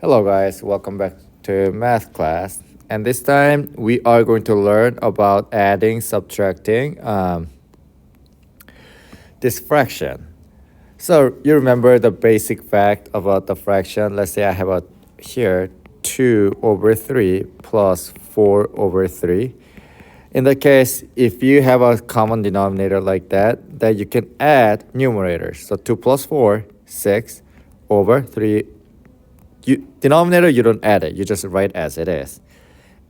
Hello guys, welcome back to math class. And this time we are going to learn about adding, subtracting this fraction. So you remember the basic fact about the fraction. Let's say I have here 2 over 3 plus 4 over 3. In the case, if you have a common denominator like that, then you can add numerators. So 2 plus 4, 6 over 3. Denominator, you don't add it. You just write as it is.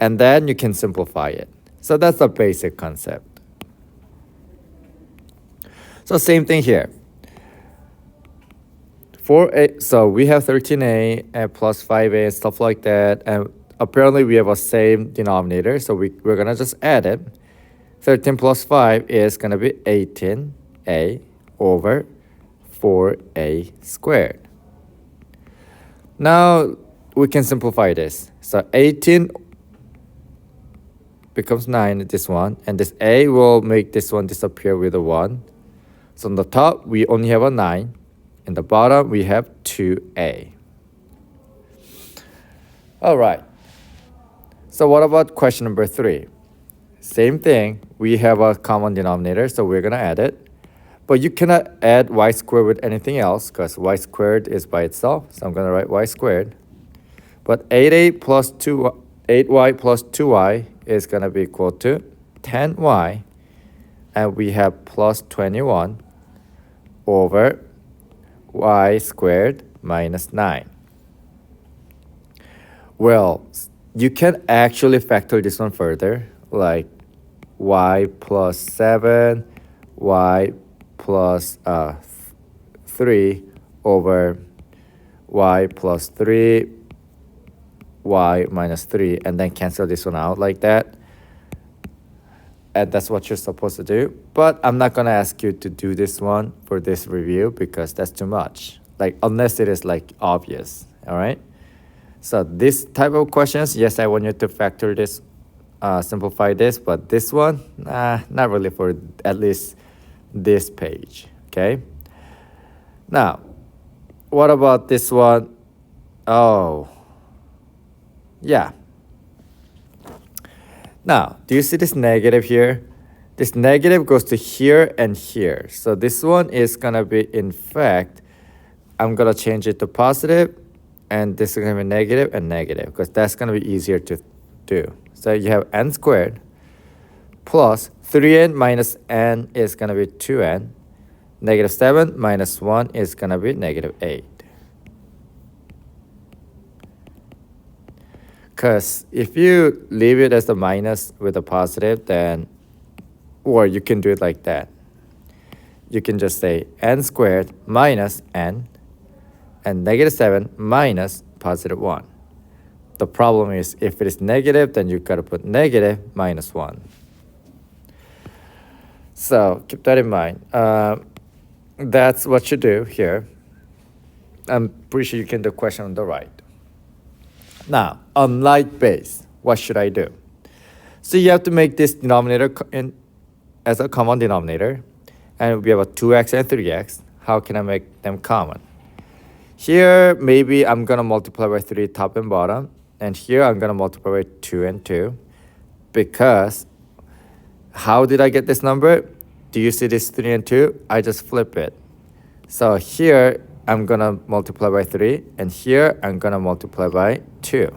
And then you can simplify it. So that's the basic concept. So same thing here. 4a, so we have 13a and plus 5a and stuff like that. And apparently we have a same denominator. So we're going to just add it. 13 plus 5 is going to be 18a over 4a squared. Now we can simplify this. So 18 becomes 9, this one. And this a will make this one disappear with a 1. So on the top, we only have a 9. In the bottom, we have 2a. All right. So what about question number 3? Same thing. We have a common denominator, so we're going to add it. But you cannot add y squared with anything else because y squared is by itself. So I'm going to write y squared. But 8y plus 2y is going to be equal to 10y. And we have plus 21 over y squared minus 9. Well, you can actually factor this one further, like y plus 7, y plus 3 over y plus 3, y minus 3, and then cancel this one out like that. And that's what you're supposed to do. But I'm not going to ask you to do this one for this review because that's too much. Like, unless it is like obvious, all right? So this type of questions, yes, I want you to factor this, simplify this, but this one, not really for at least this page, okay? Now, what about this one? Oh, yeah. Now, do you see this negative here? This negative goes to here and here. So this one is going to be, in fact, I'm going to change it to positive, and this is going to be negative and negative because that's going to be easier to do. So you have n squared plus 3n minus n is going to be 2n. Negative 7 minus 1 is going to be negative 8. Because if you leave it as a minus with a positive, then, or you can do it like that. You can just say n squared minus n and negative 7 minus positive 1. The problem is if it is negative, then you've got to put negative minus 1. So keep that in mind. That's what you do here. I'm pretty sure you can do the question on the right. Now, on like base, what should I do? So you have to make this denominator as a common denominator. And we have a 2x and 3x. How can I make them common? Here, maybe I'm going to multiply by 3 top and bottom. And here, I'm going to multiply by 2 and 2. Because how did I get this number? Do you see this 3 and 2? I just flip it. So here, I'm going to multiply by 3. And here, I'm going to multiply by 2.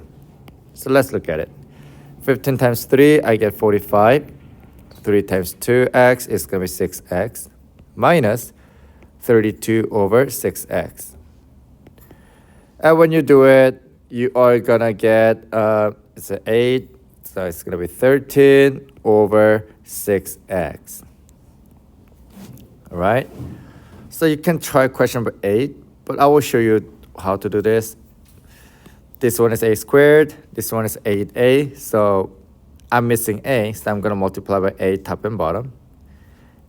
So let's look at it. 15 times 3, I get 45. 3 times 2x is going to be 6x. Minus 32 over 6x. And when you do it, you are going to get, it's an 8. So it's going to be 13 over 6x. All right? So you can try question number 8, but I will show you how to do this. This one is a squared. This one is 8a. So I'm missing a, so I'm going to multiply by 8 top and bottom.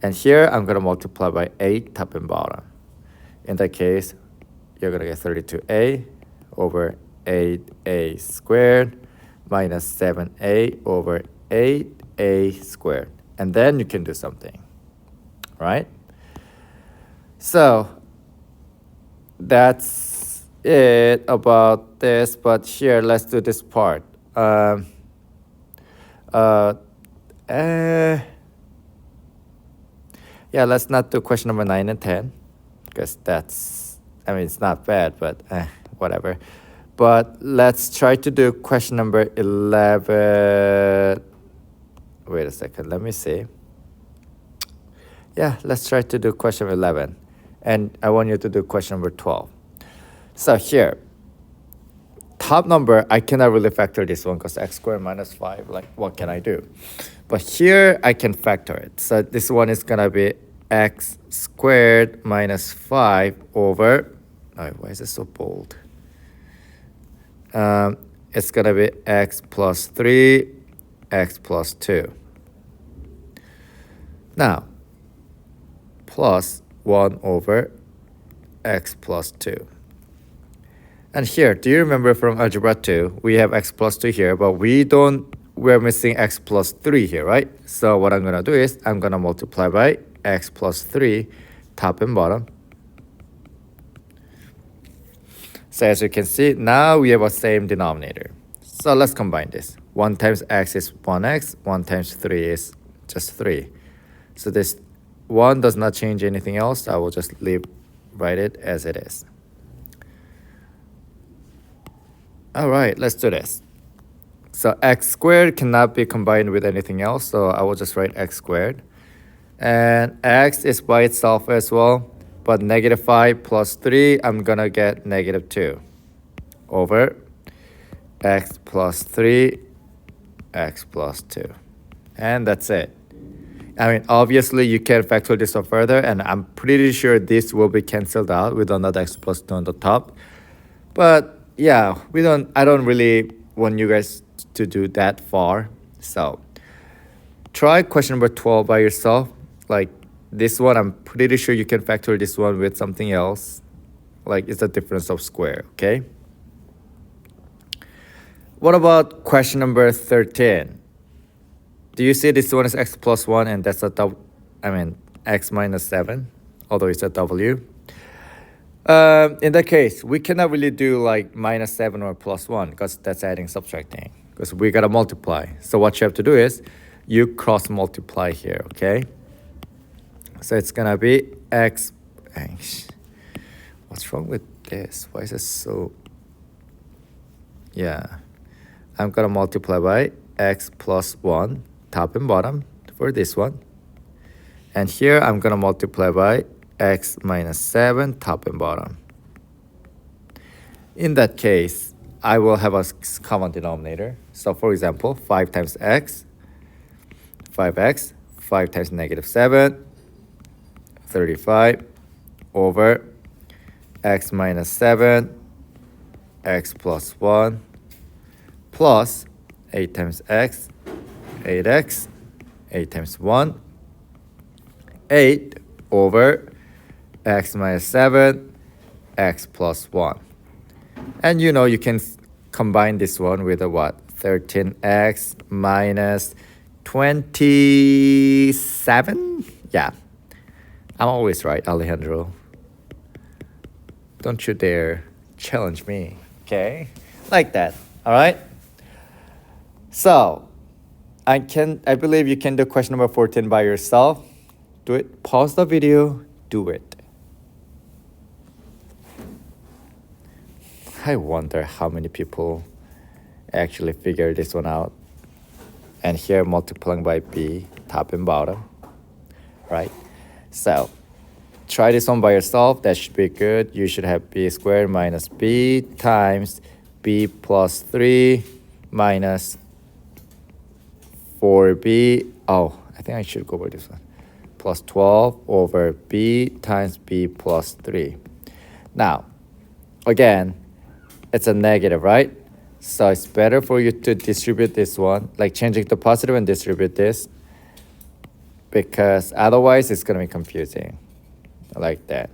And here, I'm going to multiply by 8 top and bottom. In that case, you're going to get 32a over 8a squared minus 7a over 8a squared. And then you can do something, right? So that's it about this, but here, let's do this part. Uh, yeah, let's not do question number 9 and 10, because that's, I mean, it's not bad, but whatever. But let's try to do question number 11. Wait a second, let me see. Yeah, let's try to do question 11. And I want you to do question number 12. So here, top number, I cannot really factor this one because x squared minus 5, like what can I do? But here I can factor it. So this one is gonna be x squared minus 5 over, oh, why is it so bold? It's gonna be x plus 3, x plus 2. Now, plus 1 over x plus 2. And here, do you remember from algebra 2, we have x plus 2 here, but we're missing x plus 3 here, right? So what I'm gonna do is, I'm gonna multiply by x plus 3, top and bottom. So as you can see, now we have a same denominator. So let's combine this. 1 times x is 1x, 1 times 3 is just 3. So this 1 does not change anything else. I will just write it as it is. All right, let's do this. So x squared cannot be combined with anything else, so I will just write x squared. And x is by itself as well, but negative 5 plus 3, I'm gonna get negative 2 over x plus 3, x plus 2. And that's it. I mean, obviously you can factor this one further, and I'm pretty sure this will be canceled out with another x plus 2 on the top. But yeah, I don't really want you guys to do that far. So try question number 12 by yourself. Like this one, I'm pretty sure you can factor this one with something else. Like it's a difference of square, okay? What about question number 13? Do you see this one is x plus 1 and that's x minus 7, although it's a w? In that case, we cannot really do like minus 7 or plus 1 because that's adding, subtracting, because we got to multiply. So what you have to do is you cross multiply here, okay? So it's going to be x. What's wrong with this? Why is it so? Yeah. I'm going to multiply by x plus 1, top and bottom for this one. And here I'm going to multiply by x minus 7, top and bottom. In that case, I will have a common denominator. So for example, 5 times x, 5x, 5 times negative 7, 35, over x minus 7, x plus 1, plus 8 times x, 8x, 8 times 1, 8 over x minus 7, x plus 1. And you know you can combine this one with a what? 13x minus 27? Yeah. I'm always right, Alejandro. Don't you dare challenge me, okay? Like that, all right? So, I believe you can do question number 14 by yourself. Do it. Pause the video. Do it. I wonder how many people actually figure this one out. And here multiplying by b, top and bottom, right? So try this one by yourself. That should be good. You should have b squared minus b times b plus 3 minus 4b. Oh, I think I should go by this one. Plus 12 over b times b plus 3. Now, again, it's a negative, right? So it's better for you to distribute this one, like changing to positive and distribute this, because otherwise it's going to be confusing, like that.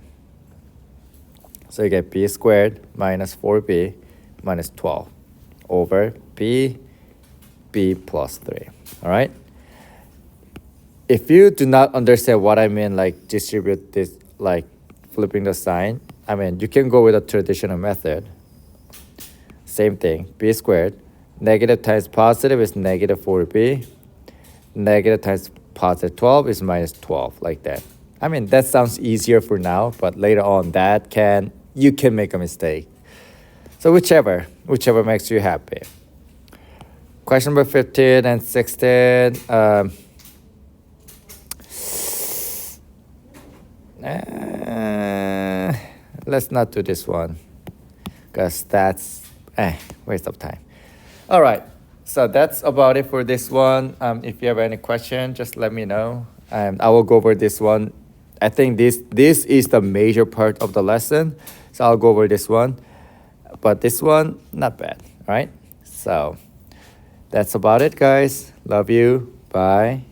So you get b squared minus 4b minus 12 over b plus 3, all right? If you do not understand what I mean, like distribute this, like flipping the sign, I mean, you can go with a traditional method. Same thing, b squared. Negative times positive is negative 4b. Negative times positive 12 is minus 12, like that. I mean, that sounds easier for now, but later on you can make a mistake. So whichever makes you happy. Question number 15 and 16. Let's not do this one, because that's waste of time. All right, so that's about it for this one. If you have any question, just let me know. I will go over this one. I think this is the major part of the lesson, so I'll go over this one. But this one, not bad, all right? So that's about it, guys. Love you. Bye.